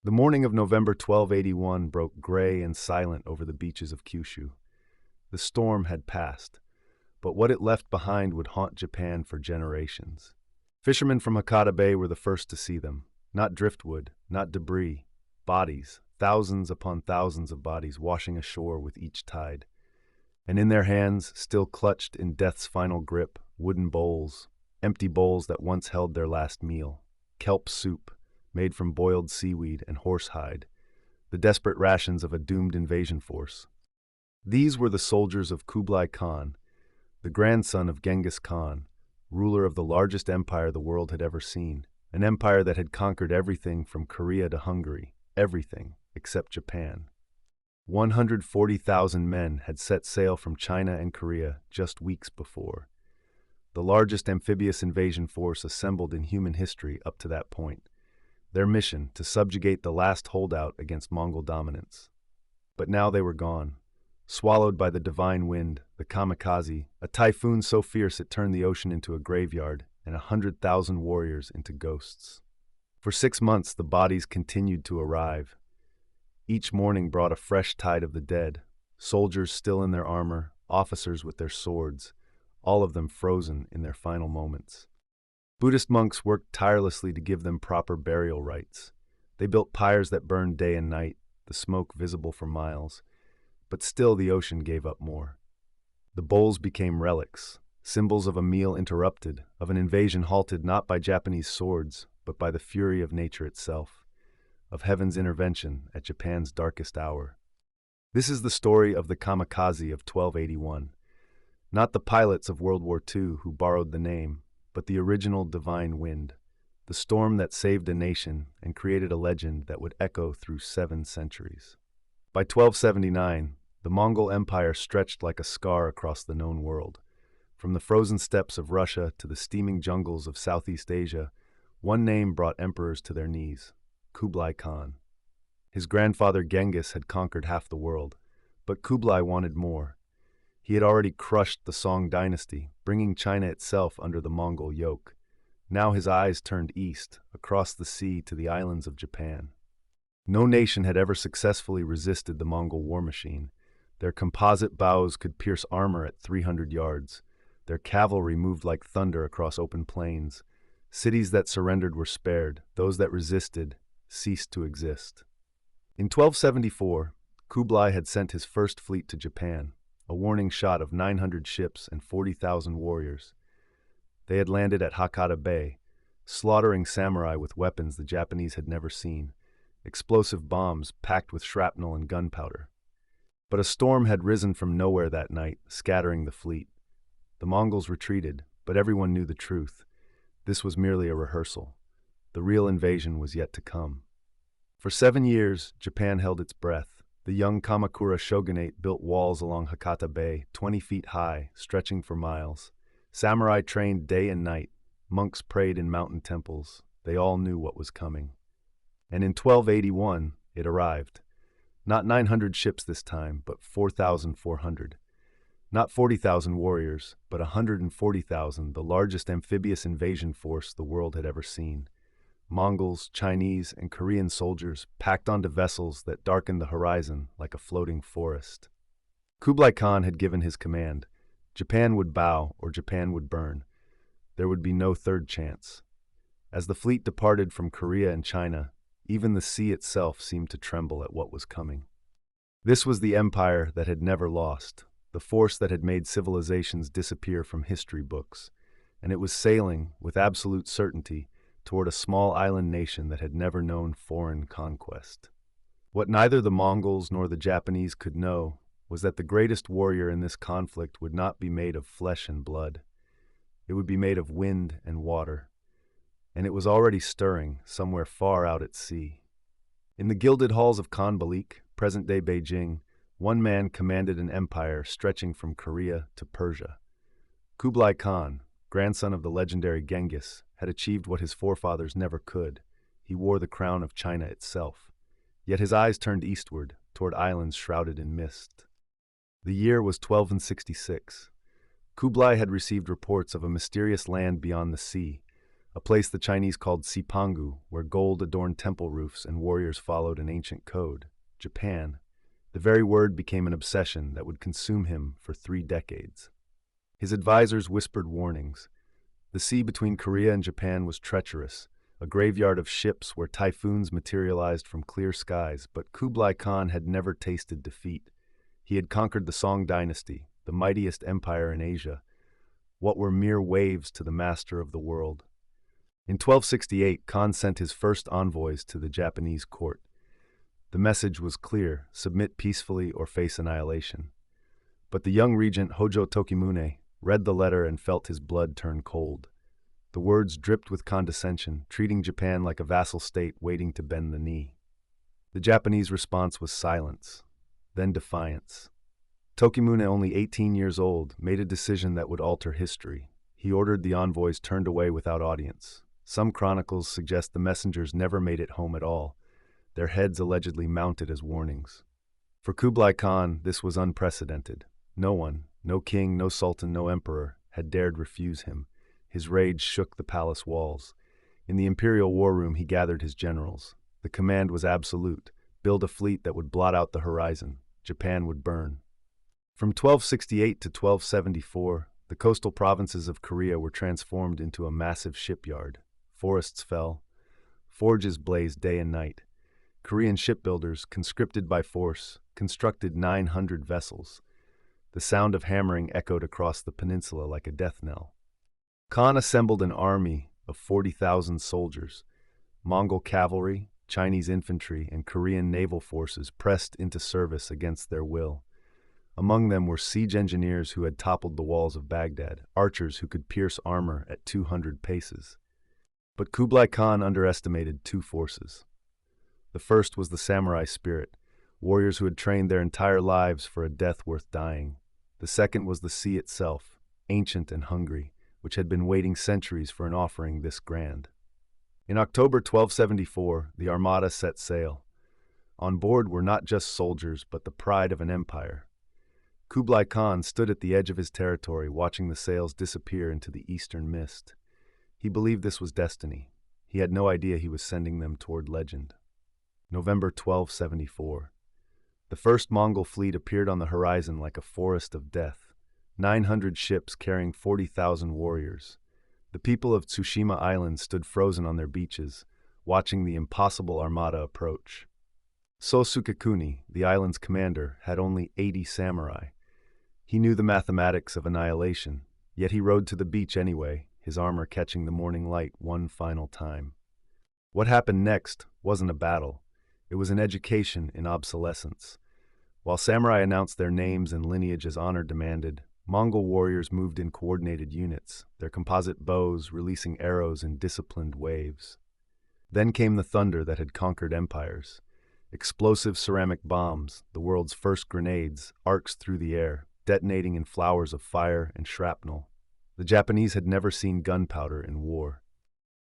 The morning of November 1281 broke gray and silent over the beaches of Kyushu. The storm had passed, but what it left behind would haunt Japan for generations. Fishermen from Hakata Bay were the first to see them. Not driftwood, not debris, bodies, thousands upon thousands of bodies washing ashore with each tide. And in their hands, still clutched in death's final grip, wooden bowls, empty bowls that once held their last meal, kelp soup, made from boiled seaweed and horsehide, the desperate rations of a doomed invasion force. These were the soldiers of Kublai Khan, the grandson of Genghis Khan, ruler of the largest empire the world had ever seen, an empire that had conquered everything from Korea to Hungary, everything except Japan. 140,000 men had set sail from China and Korea just weeks before, the largest amphibious invasion force assembled in human history up to that point. Their mission to subjugate the last holdout against Mongol dominance. But now they were gone, swallowed by the divine wind, the Kamikaze, a typhoon so fierce it turned the ocean into a graveyard and 100,000 warriors into ghosts. For 6 months the bodies continued to arrive. Each morning brought a fresh tide of the dead, soldiers still in their armor, officers with their swords, all of them frozen in their final moments. Buddhist monks worked tirelessly to give them proper burial rites. They built pyres that burned day and night, the smoke visible for miles. But still the ocean gave up more. The bowls became relics, symbols of a meal interrupted, of an invasion halted not by Japanese swords, but by the fury of nature itself, of heaven's intervention at Japan's darkest hour. This is the story of the Kamikaze of 1281. Not the pilots of World War II who borrowed the name, but the original divine wind, the storm that saved a nation and created a legend that would echo through 7 centuries. By 1279, the Mongol Empire stretched like a scar across the known world. From the frozen steppes of Russia to the steaming jungles of Southeast Asia, one name brought emperors to their knees: Kublai Khan. His grandfather Genghis had conquered half the world, but Kublai wanted more. He had already crushed the Song dynasty, bringing China itself under the Mongol yoke. Now his eyes turned east, across the sea to the islands of Japan. No nation had ever successfully resisted the Mongol war machine. Their composite bows could pierce armor at 300 yards. Their cavalry moved like thunder across open plains. Cities that surrendered were spared. Those that resisted ceased to exist. In 1274, Kublai had sent his first fleet to Japan, a warning shot of 900 ships and 40,000 warriors. They had landed at Hakata Bay, slaughtering samurai with weapons the Japanese had never seen, explosive bombs packed with shrapnel and gunpowder. But a storm had risen from nowhere that night, scattering the fleet. The Mongols retreated, but everyone knew the truth. This was merely a rehearsal. The real invasion was yet to come. For 7 years, Japan held its breath. The young Kamakura shogunate built walls along Hakata Bay, 20 feet high, stretching for miles. Samurai trained day and night. Monks prayed in mountain temples. They all knew what was coming. And in 1281, it arrived. Not 900 ships this time, but 4,400. Not 40,000 warriors, but 140,000, the largest amphibious invasion force the world had ever seen. Mongols, Chinese, and Korean soldiers packed onto vessels that darkened the horizon like a floating forest. Kublai Khan had given his command. Japan would bow or Japan would burn. There would be no third chance. As the fleet departed from Korea and China, even the sea itself seemed to tremble at what was coming. This was the empire that had never lost, the force that had made civilizations disappear from history books, and it was sailing, with absolute certainty, toward a small island nation that had never known foreign conquest. What neither the Mongols nor the Japanese could know was that the greatest warrior in this conflict would not be made of flesh and blood. It would be made of wind and water, and it was already stirring somewhere far out at sea. In the gilded halls of Khan Balik, present-day Beijing, one man commanded an empire stretching from Korea to Persia. Kublai Khan, grandson of the legendary Genghis, had achieved what his forefathers never could. He wore the crown of China itself. Yet his eyes turned eastward, toward islands shrouded in mist. The year was 1266. Kublai had received reports of a mysterious land beyond the sea, a place the Chinese called Sipangu, where gold adorned temple roofs and warriors followed an ancient code. Japan. The very word became an obsession that would consume him for 3 decades. His advisors whispered warnings. The sea between Korea and Japan was treacherous, a graveyard of ships where typhoons materialized from clear skies, but Kublai Khan had never tasted defeat. He had conquered the Song dynasty, the mightiest empire in Asia. What were mere waves to the master of the world? In 1268, Khan sent his first envoys to the Japanese court. The message was clear: submit peacefully or face annihilation. But the young regent Hojo Tokimune read the letter and felt his blood turn cold. The words dripped with condescension, treating Japan like a vassal state waiting to bend the knee. The Japanese response was silence, then defiance. Tokimune, only 18 years old, made a decision that would alter history. He ordered the envoys turned away without audience. Some chronicles suggest the messengers never made it home at all, their heads allegedly mounted as warnings. For Kublai Khan, this was unprecedented. No one, no king, no sultan, no emperor, had dared refuse him. His rage shook the palace walls. In the imperial war room, he gathered his generals. The command was absolute: build a fleet that would blot out the horizon. Japan would burn. From 1268 to 1274, the coastal provinces of Korea were transformed into a massive shipyard. Forests fell. Forges blazed day and night. Korean shipbuilders, conscripted by force, constructed 900 vessels. The sound of hammering echoed across the peninsula like a death knell. Khan assembled an army of 40,000 soldiers. Mongol cavalry, Chinese infantry, and Korean naval forces pressed into service against their will. Among them were siege engineers who had toppled the walls of Baghdad, archers who could pierce armor at 200 paces. But Kublai Khan underestimated 2 forces. The first was the samurai spirit, warriors who had trained their entire lives for a death worth dying. The second was the sea itself, ancient and hungry, which had been waiting centuries for an offering this grand. In October 1274, the armada set sail. On board were not just soldiers, but the pride of an empire. Kublai Khan stood at the edge of his territory, watching the sails disappear into the eastern mist. He believed this was destiny. He had no idea he was sending them toward legend. November 1274. The first Mongol fleet appeared on the horizon like a forest of death. 900 ships carrying 40,000 warriors. The people of Tsushima Island stood frozen on their beaches, watching the impossible armada approach. Sosukekuni, the island's commander, had only 80 samurai. He knew the mathematics of annihilation, yet he rode to the beach anyway, his armor catching the morning light one final time. What happened next wasn't a battle. It was an education in obsolescence. While samurai announced their names and lineage as honor demanded, Mongol warriors moved in coordinated units, their composite bows releasing arrows in disciplined waves. Then came the thunder that had conquered empires. Explosive ceramic bombs, the world's first grenades, arcs through the air, detonating in flowers of fire and shrapnel. The Japanese had never seen gunpowder in war.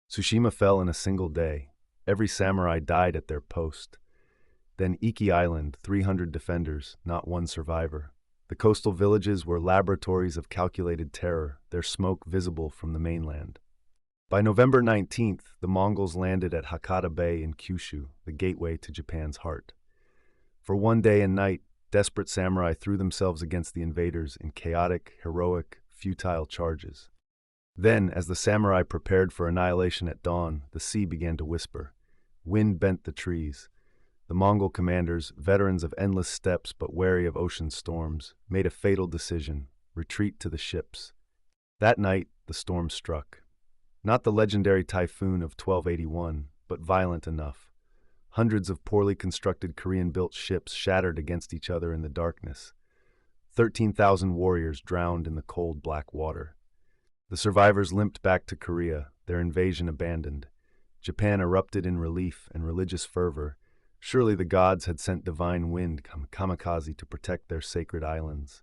Tsushima fell in a single day. Every samurai died at their post. Then Iki Island, 300 defenders, not one survivor. The coastal villages were laboratories of calculated terror, their smoke visible from the mainland. By November 19th, the Mongols landed at Hakata Bay in Kyushu, the gateway to Japan's heart. For one day and night, desperate samurai threw themselves against the invaders in chaotic, heroic, futile charges. Then, as the samurai prepared for annihilation at dawn, the sea began to whisper. Wind bent the trees. The Mongol commanders, veterans of endless steppes but wary of ocean storms, made a fatal decision: retreat to the ships. That night, the storm struck. Not the legendary typhoon of 1281, but violent enough. Hundreds of poorly constructed Korean-built ships shattered against each other in the darkness. 13,000 warriors drowned in the cold black water. The survivors limped back to Korea, their invasion abandoned. Japan erupted in relief and religious fervor. Surely the gods had sent divine wind, Kamikaze, to protect their sacred islands.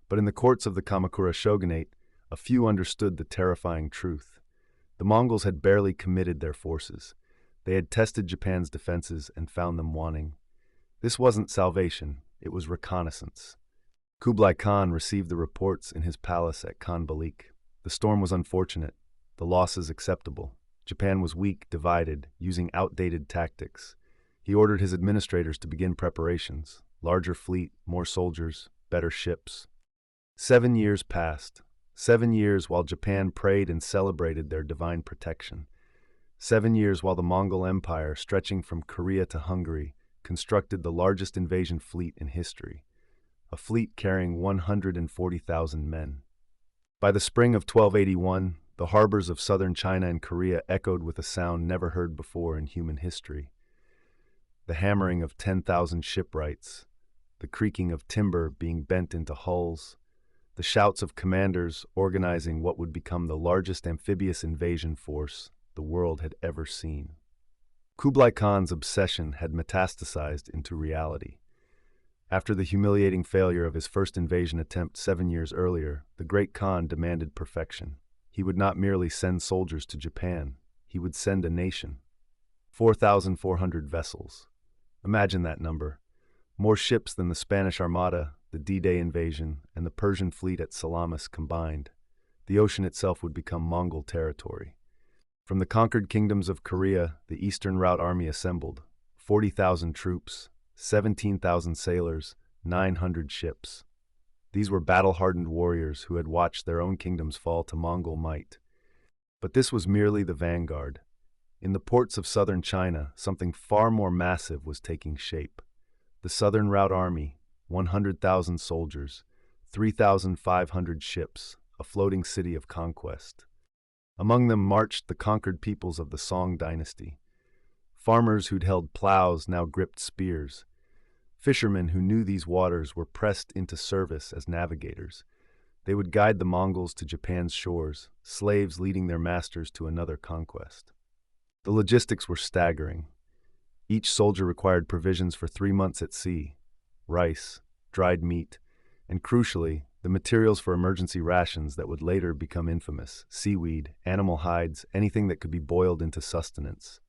But in the courts of the Kamakura shogunate, a few understood the terrifying truth. The Mongols had barely committed their forces. They had tested Japan's defenses and found them wanting. This wasn't salvation, it was reconnaissance. Kublai Khan received the reports in his palace at Khan Balik. The storm was unfortunate, the losses acceptable. Japan was weak, divided, using outdated tactics. He ordered his administrators to begin preparations. Larger fleet, more soldiers, better ships. 7 years passed. 7 years while Japan prayed and celebrated their divine protection. 7 years while the Mongol Empire, stretching from Korea to Hungary, constructed the largest invasion fleet in history, a fleet carrying 140,000 men. By the spring of 1281, the harbors of southern China and Korea echoed with a sound never heard before in human history. The hammering of 10,000 shipwrights, the creaking of timber being bent into hulls, the shouts of commanders organizing what would become the largest amphibious invasion force the world had ever seen. Kublai Khan's obsession had metastasized into reality. After the humiliating failure of his first invasion attempt 7 years earlier, the great Khan demanded perfection. He would not merely send soldiers to Japan, he would send a nation. 4,400 vessels. Imagine that number. More ships than the Spanish Armada, the D-Day invasion, and the Persian fleet at Salamis combined. The ocean itself would become Mongol territory. From the conquered kingdoms of Korea, the Eastern Route Army assembled. 40,000 troops, 17,000 sailors, 900 ships. These were battle-hardened warriors who had watched their own kingdoms fall to Mongol might. But this was merely the vanguard. In the ports of southern China, something far more massive was taking shape. The Southern Route Army, 100,000 soldiers, 3,500 ships, a floating city of conquest. Among them marched the conquered peoples of the Song dynasty. Farmers who'd held plows now gripped spears. Fishermen who knew these waters were pressed into service as navigators. They would guide the Mongols to Japan's shores, slaves leading their masters to another conquest. The logistics were staggering. Each soldier required provisions for 3 months at sea, rice, dried meat, and crucially, the materials for emergency rations that would later become infamous: seaweed, animal hides, anything that could be boiled into sustenance.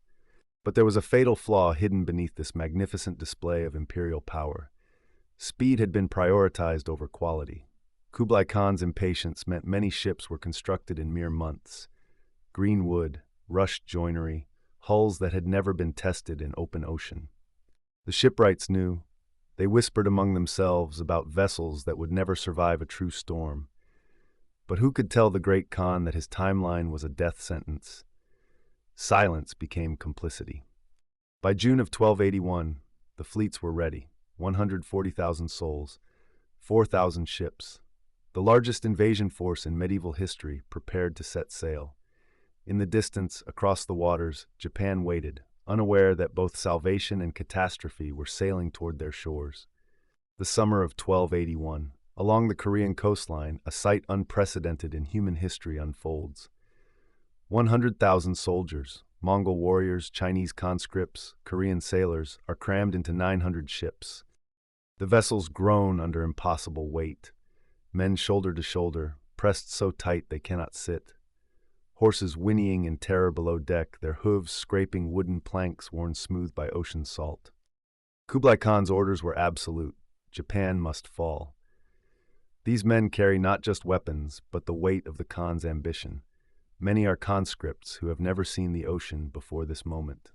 But there was a fatal flaw hidden beneath this magnificent display of imperial power. Speed had been prioritized over quality. Kublai Khan's impatience meant many ships were constructed in mere months. Green wood, rushed joinery, hulls that had never been tested in open ocean. The shipwrights knew. They whispered among themselves about vessels that would never survive a true storm. But who could tell the great Khan that his timeline was a death sentence? Silence became complicity. By June of 1281, the fleets were ready: 140,000 souls, 4,000 ships. The largest invasion force in medieval history prepared to set sail. In the distance, across the waters, Japan waited, unaware that both salvation and catastrophe were sailing toward their shores. The summer of 1281, along the Korean coastline, a sight unprecedented in human history unfolds. 100,000 soldiers, Mongol warriors, Chinese conscripts, Korean sailors, are crammed into 900 ships. The vessels groan under impossible weight. Men shoulder to shoulder, pressed so tight they cannot sit. Horses whinnying in terror below deck, their hooves scraping wooden planks worn smooth by ocean salt. Kublai Khan's orders were absolute. Japan must fall. These men carry not just weapons, but the weight of the Khan's ambition. Many are conscripts who have never seen the ocean before this moment.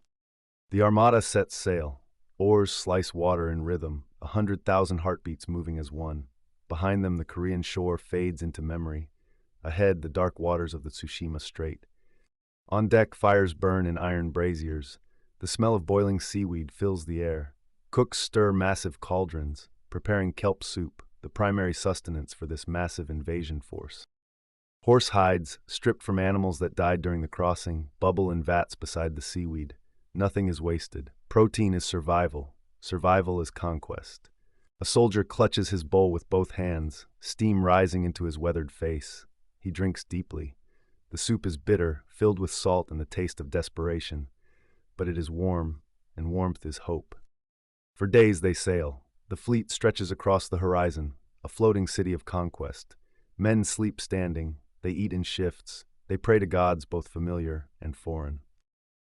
The armada sets sail. Oars slice water in rhythm, 100,000 heartbeats moving as one. Behind them, the Korean shore fades into memory. Ahead, the dark waters of the Tsushima Strait. On deck, fires burn in iron braziers. The smell of boiling seaweed fills the air. Cooks stir massive cauldrons, preparing kelp soup, the primary sustenance for this massive invasion force. Horse hides, stripped from animals that died during the crossing, bubble in vats beside the seaweed. Nothing is wasted. Protein is survival. Survival is conquest. A soldier clutches his bowl with both hands, steam rising into his weathered face. He drinks deeply. The soup is bitter, filled with salt and the taste of desperation. But it is warm, and warmth is hope. For days they sail. The fleet stretches across the horizon, a floating city of conquest. Men sleep standing. They eat in shifts. They pray to gods both familiar and foreign.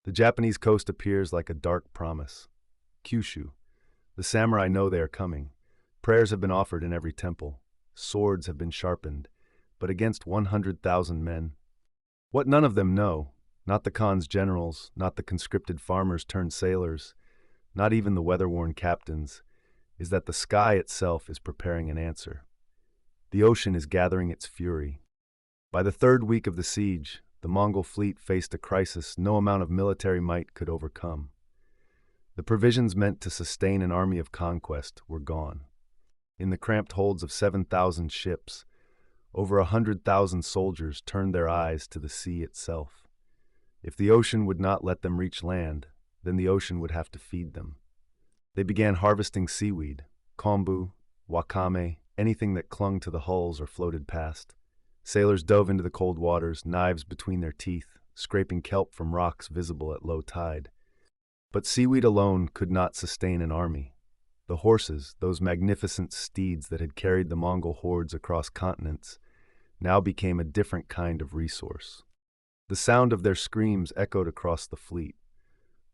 The Japanese coast appears like a dark promise. Kyushu. The samurai know they are coming. Prayers have been offered in every temple. Swords have been sharpened. But against 100,000 men, What none of them know, not the Khan's generals, not the conscripted farmers turned sailors, not even the weather-worn captains, is that the sky itself is preparing an answer. The ocean is gathering its fury. By the third week of the siege, the Mongol fleet faced a crisis no amount of military might could overcome. The provisions meant to sustain an army of conquest were gone. In the cramped holds of 7,000 ships, over 100,000 soldiers turned their eyes to the sea itself. If the ocean would not let them reach land, then the ocean would have to feed them. They began harvesting seaweed, kombu, wakame, anything that clung to the hulls or floated past. Sailors dove into the cold waters, knives between their teeth, scraping kelp from rocks visible at low tide. But seaweed alone could not sustain an army. The horses, those magnificent steeds that had carried the Mongol hordes across continents, now became a different kind of resource. The sound of their screams echoed across the fleet.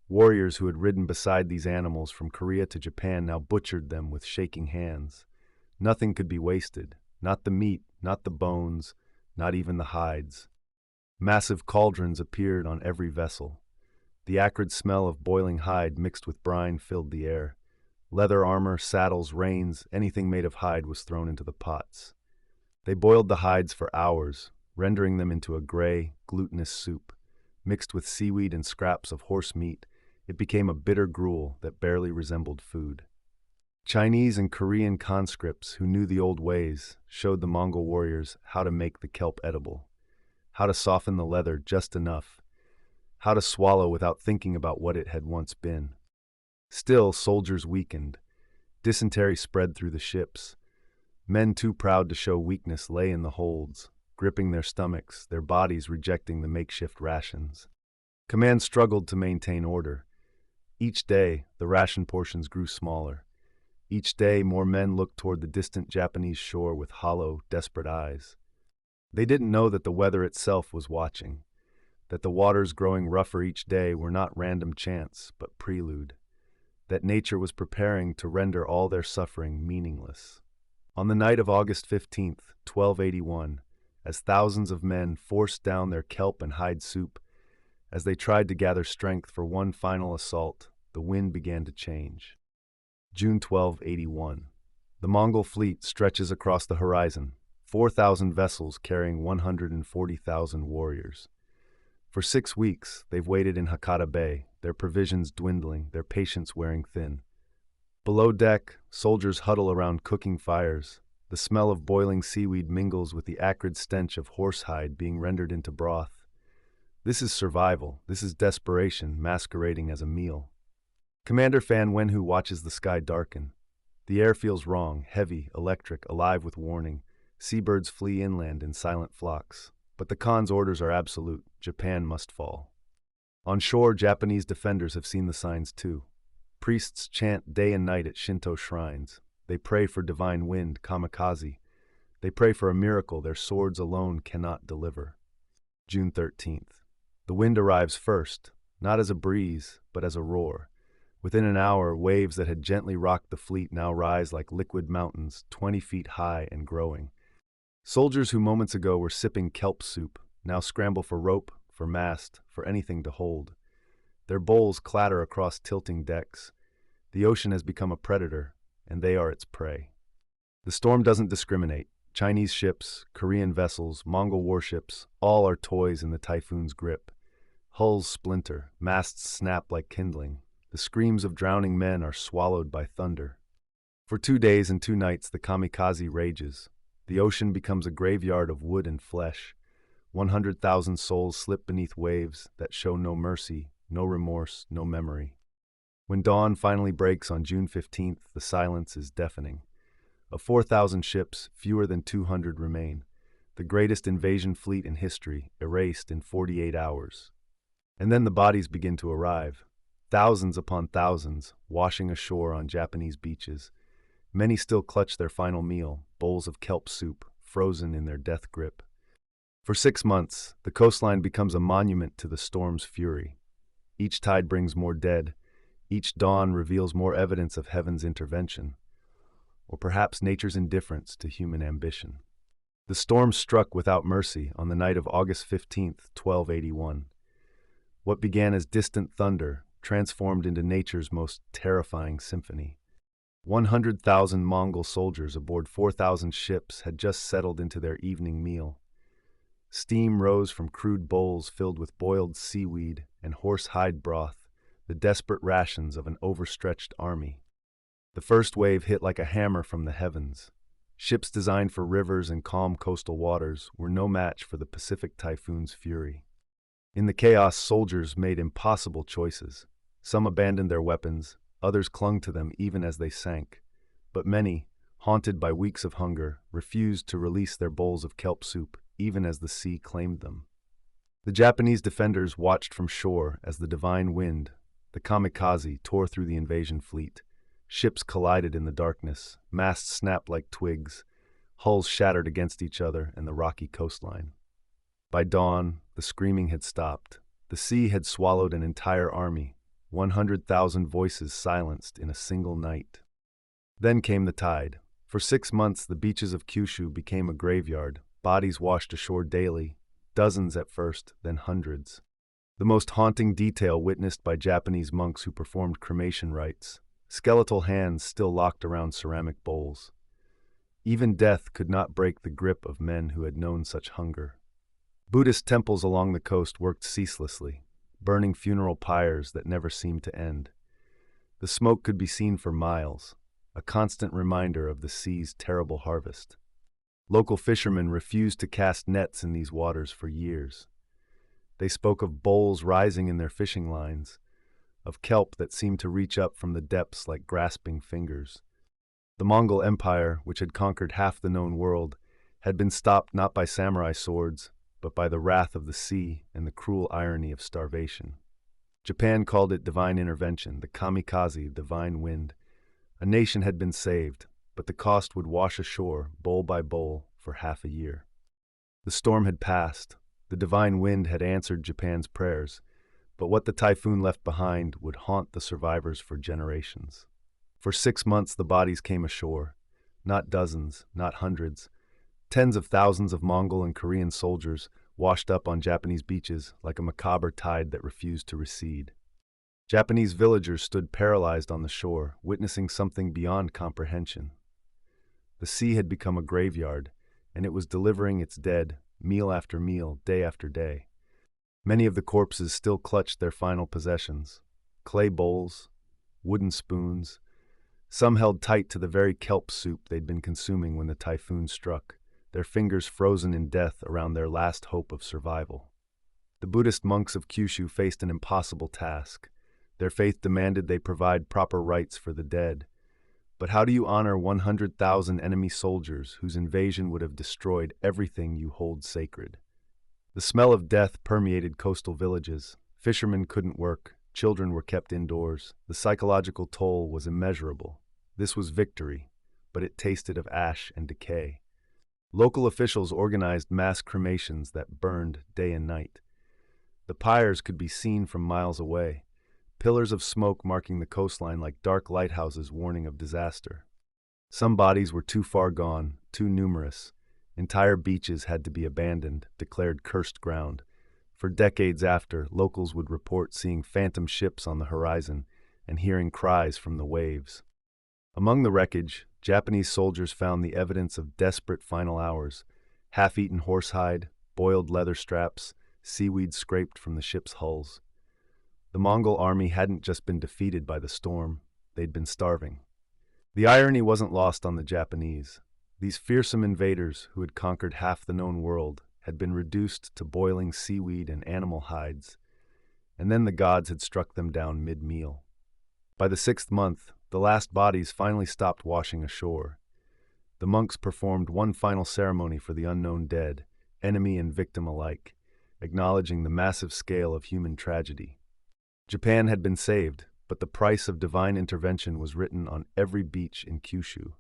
Warriors who had ridden beside these animals from Korea to Japan now butchered them with shaking hands. Nothing could be wasted, not the meat, not the bones, not even the hides. Massive cauldrons appeared on every vessel. The acrid smell of boiling hide mixed with brine filled the air. Leather armor, saddles, reins, anything made of hide was thrown into the pots. They boiled the hides for hours, rendering them into a gray, glutinous soup. Mixed with seaweed and scraps of horse meat, it became a bitter gruel that barely resembled food. Chinese and Korean conscripts who knew the old ways showed the Mongol warriors how to make the kelp edible, how to soften the leather just enough, how to swallow without thinking about what it had once been. Still, soldiers weakened. Dysentery spread through the ships. Men too proud to show weakness lay in the holds, gripping their stomachs, their bodies rejecting the makeshift rations. Command struggled to maintain order. Each day, the ration portions grew smaller. Each day, more men looked toward the distant Japanese shore with hollow, desperate eyes. They didn't know that the weather itself was watching, that the waters growing rougher each day were not random chance, but prelude, that nature was preparing to render all their suffering meaningless. On the night of August 15th, 1281, as thousands of men forced down their kelp and hide soup, as they tried to gather strength for one final assault, the wind began to change. June 1281. The Mongol fleet stretches across the horizon, 4,000 vessels carrying 140,000 warriors. For 6 weeks, they've waited in Hakata Bay, their provisions dwindling, their patience wearing thin. Below deck, soldiers huddle around cooking fires. The smell of boiling seaweed mingles with the acrid stench of horsehide being rendered into broth. This is survival. This is desperation masquerading as a meal. Commander Fan Wenhu watches the sky darken. The air feels wrong, heavy, electric, alive with warning. Seabirds flee inland in silent flocks. But the Khan's orders are absolute. Japan must fall. On shore, Japanese defenders have seen the signs too. Priests chant day and night at Shinto shrines. They pray for divine wind, Kamikaze. They pray for a miracle their swords alone cannot deliver. June 13th. The wind arrives first, not as a breeze, but as a roar. Within an hour, waves that had gently rocked the fleet now rise like liquid mountains, 20 feet high and growing. Soldiers who moments ago were sipping kelp soup now scramble for rope, for mast, for anything to hold. Their bowls clatter across tilting decks. The ocean has become a predator, and they are its prey. The storm doesn't discriminate. Chinese ships, Korean vessels, Mongol warships, all are toys in the typhoon's grip. Hulls splinter, masts snap like kindling. The screams of drowning men are swallowed by thunder. For 2 days and 2 nights the Kamikaze rages. The ocean becomes a graveyard of wood and flesh. 100,000 souls slip beneath waves that show no mercy, no remorse, no memory. When dawn finally breaks on June 15th, the silence is deafening. Of 4,000 ships, fewer than 200 remain. The greatest invasion fleet in history, erased in 48 hours. And then the bodies begin to arrive. Thousands upon thousands, washing ashore on Japanese beaches. Many still clutch their final meal, bowls of kelp soup, frozen in their death grip. For 6 months, the coastline becomes a monument to the storm's fury. Each tide brings more dead. Each dawn reveals more evidence of heaven's intervention, or perhaps nature's indifference to human ambition. The storm struck without mercy on the night of August 15th, 1281. What began as distant thunder transformed into nature's most terrifying symphony. 100,000 Mongol soldiers aboard 4,000 ships had just settled into their evening meal. Steam rose from crude bowls filled with boiled seaweed and horse-hide broth, the desperate rations of an overstretched army. The first wave hit like a hammer from the heavens. Ships designed for rivers and calm coastal waters were no match for the Pacific typhoon's fury. In the chaos, soldiers made impossible choices. Some abandoned their weapons, others clung to them even as they sank. But many, haunted by weeks of hunger, refused to release their bowls of kelp soup even as the sea claimed them. The Japanese defenders watched from shore as the divine wind, the Kamikaze, tore through the invasion fleet. Ships collided in the darkness, masts snapped like twigs, hulls shattered against each other and the rocky coastline. By dawn, the screaming had stopped. The sea had swallowed an entire army, 100,000 voices silenced in a single night. Then came the tide. For 6 months, the beaches of Kyushu became a graveyard, bodies washed ashore daily, dozens at first, then hundreds. The most haunting detail witnessed by Japanese monks who performed cremation rites, skeletal hands still locked around ceramic bowls. Even death could not break the grip of men who had known such hunger. Buddhist temples along the coast worked ceaselessly, burning funeral pyres that never seemed to end. The smoke could be seen for miles, a constant reminder of the sea's terrible harvest. Local fishermen refused to cast nets in these waters for years. They spoke of bowls rising in their fishing lines, of kelp that seemed to reach up from the depths like grasping fingers. The Mongol Empire, which had conquered half the known world, had been stopped not by samurai swords, but by the wrath of the sea and the cruel irony of starvation. Japan called it divine intervention, the Kamikaze, divine wind. A nation had been saved, but the cost would wash ashore, bowl by bowl, for half a year. The storm had passed. The divine wind had answered Japan's prayers, but what the typhoon left behind would haunt the survivors for generations. For 6 months the bodies came ashore, not dozens, not hundreds. Tens of thousands of Mongol and Korean soldiers washed up on Japanese beaches like a macabre tide that refused to recede. Japanese villagers stood paralyzed on the shore, witnessing something beyond comprehension. The sea had become a graveyard, and it was delivering its dead, meal after meal, day after day. Many of the corpses still clutched their final possessions: clay bowls, wooden spoons. Some held tight to the very kelp soup they'd been consuming when the typhoon struck, their fingers frozen in death around their last hope of survival. The Buddhist monks of Kyushu faced an impossible task. Their faith demanded they provide proper rites for the dead. But how do you honor 100,000 enemy soldiers whose invasion would have destroyed everything you hold sacred? The smell of death permeated coastal villages. Fishermen couldn't work. Children were kept indoors. The psychological toll was immeasurable. This was victory, but it tasted of ash and decay. Local officials organized mass cremations that burned day and night. The pyres could be seen from miles away, pillars of smoke marking the coastline like dark lighthouses warning of disaster. Some bodies were too far gone, too numerous. Entire beaches had to be abandoned, declared cursed ground. For decades after, locals would report seeing phantom ships on the horizon and hearing cries from the waves. Among the wreckage, Japanese soldiers found the evidence of desperate final hours: half-eaten horsehide, boiled leather straps, seaweed scraped from the ship's hulls. The Mongol army hadn't just been defeated by the storm, they'd been starving. The irony wasn't lost on the Japanese. These fearsome invaders, who had conquered half the known world, had been reduced to boiling seaweed and animal hides, and then the gods had struck them down mid-meal. By the 6th month, the last bodies finally stopped washing ashore. The monks performed one final ceremony for the unknown dead, enemy and victim alike, acknowledging the massive scale of human tragedy. Japan had been saved, but the price of divine intervention was written on every beach in Kyushu.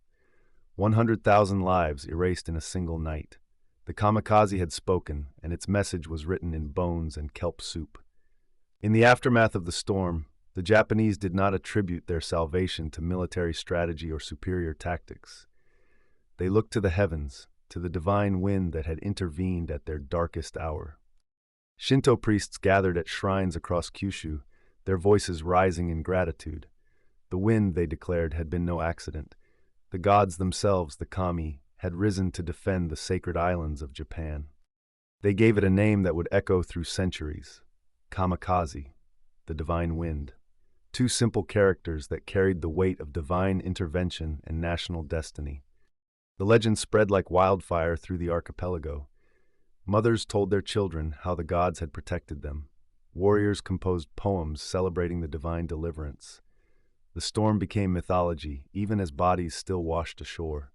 100,000 lives erased in a single night. The Kamikaze had spoken, and its message was written in bones and kelp soup. In the aftermath of the storm, the Japanese did not attribute their salvation to military strategy or superior tactics. They looked to the heavens, to the divine wind that had intervened at their darkest hour. Shinto priests gathered at shrines across Kyushu, their voices rising in gratitude. The wind, they declared, had been no accident. The gods themselves, the kami, had risen to defend the sacred islands of Japan. They gave it a name that would echo through centuries: Kamikaze, the divine wind. Two simple characters that carried the weight of divine intervention and national destiny. The legend spread like wildfire through the archipelago. Mothers told their children how the gods had protected them. Warriors composed poems celebrating the divine deliverance. The storm became mythology, even as bodies still washed ashore.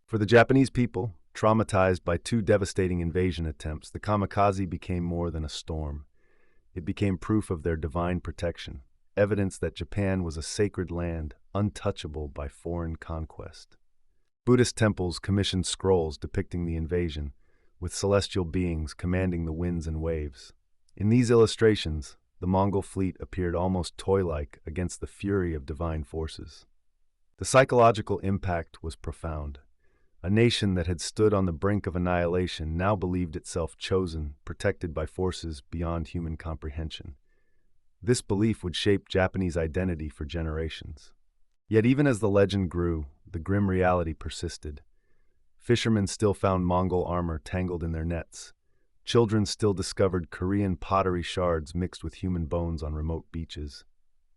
For the Japanese people, traumatized by two devastating invasion attempts, the Kamikaze became more than a storm. It became proof of their divine protection, evidence that Japan was a sacred land, untouchable by foreign conquest. Buddhist temples commissioned scrolls depicting the invasion, with celestial beings commanding the winds and waves. In these illustrations, the Mongol fleet appeared almost toy-like against the fury of divine forces. The psychological impact was profound. A nation that had stood on the brink of annihilation now believed itself chosen, protected by forces beyond human comprehension. This belief would shape Japanese identity for generations. Yet even as the legend grew, the grim reality persisted. Fishermen still found Mongol armor tangled in their nets. Children still discovered Korean pottery shards mixed with human bones on remote beaches.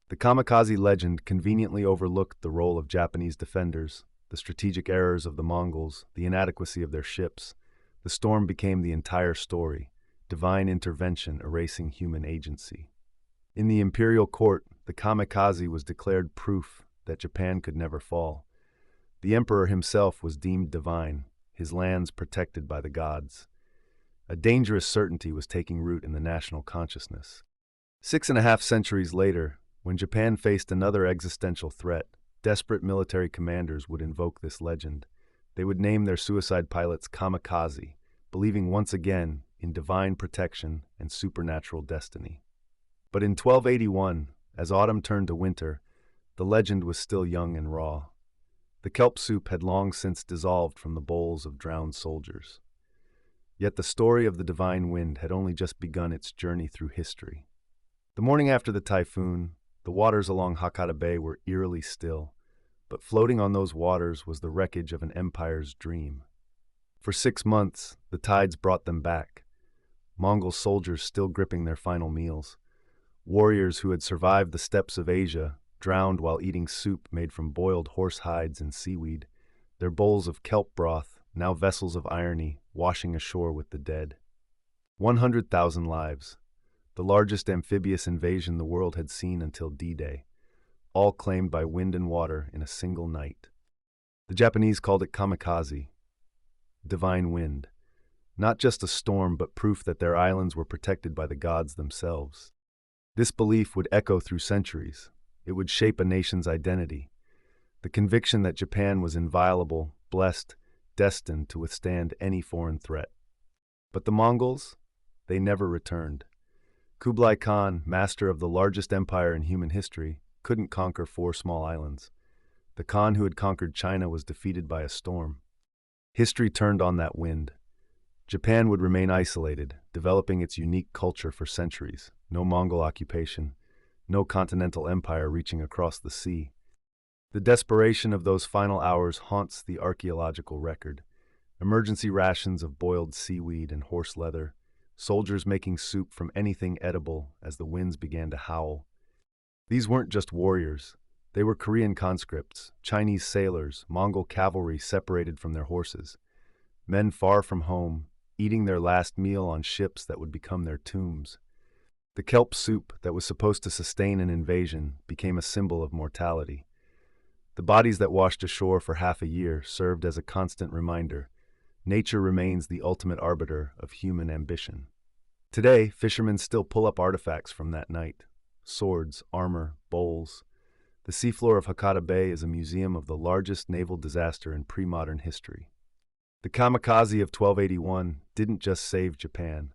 The Kamikaze legend conveniently overlooked the role of Japanese defenders, the strategic errors of the Mongols, the inadequacy of their ships. The storm became the entire story, divine intervention erasing human agency. In the imperial court, the Kamikaze was declared proof that Japan could never fall. The emperor himself was deemed divine, his lands protected by the gods. A dangerous certainty was taking root in the national consciousness. 6.5 centuries later, when Japan faced another existential threat, desperate military commanders would invoke this legend. They would name their suicide pilots Kamikaze, believing once again in divine protection and supernatural destiny. But in 1281, as autumn turned to winter, the legend was still young and raw. The kelp soup had long since dissolved from the bowls of drowned soldiers. Yet the story of the divine wind had only just begun its journey through history. The morning after the typhoon, the waters along Hakata Bay were eerily still, but floating on those waters was the wreckage of an empire's dream. For 6 months, the tides brought them back, Mongol soldiers still gripping their final meals. Warriors who had survived the steppes of Asia, drowned while eating soup made from boiled horse hides and seaweed, their bowls of kelp broth, now vessels of irony, washing ashore with the dead. 100,000 lives, the largest amphibious invasion the world had seen until D-Day, all claimed by wind and water in a single night. The Japanese called it Kamikaze, divine wind, not just a storm but proof that their islands were protected by the gods themselves. This belief would echo through centuries. It would shape a nation's identity. The conviction that Japan was inviolable, blessed, destined to withstand any foreign threat. But the Mongols? They never returned. Kublai Khan, master of the largest empire in human history, couldn't conquer 4 small islands. The Khan who had conquered China was defeated by a storm. History turned on that wind. Japan would remain isolated, developing its unique culture for centuries. No Mongol occupation, no continental empire reaching across the sea. The desperation of those final hours haunts the archaeological record. Emergency rations of boiled seaweed and horse leather, soldiers making soup from anything edible as the winds began to howl. These weren't just warriors. They were Korean conscripts, Chinese sailors, Mongol cavalry separated from their horses. Men far from home, eating their last meal on ships that would become their tombs. The kelp soup that was supposed to sustain an invasion became a symbol of mortality. The bodies that washed ashore for half a year served as a constant reminder. Nature remains the ultimate arbiter of human ambition. Today, fishermen still pull up artifacts from that night. Swords, armor, bowls. The seafloor of Hakata Bay is a museum of the largest naval disaster in pre-modern history. The Kamikaze of 1281 didn't just save Japan.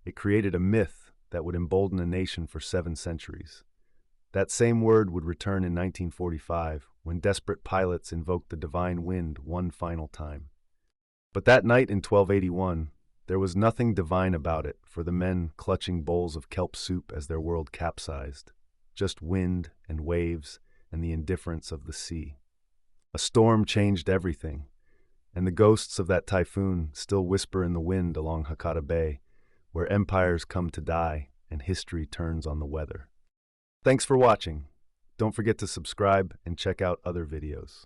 It created a myth that would embolden a nation for 7 centuries. That same word would return in 1945, when desperate pilots invoked the divine wind one final time. But that night in 1281, there was nothing divine about it for the men clutching bowls of kelp soup as their world capsized, just wind and waves and the indifference of the sea. A storm changed everything, and the ghosts of that typhoon still whisper in the wind along Hakata Bay, where empires come to die and history turns on the weather. Thanks for watching. Don't forget to subscribe and check out other videos.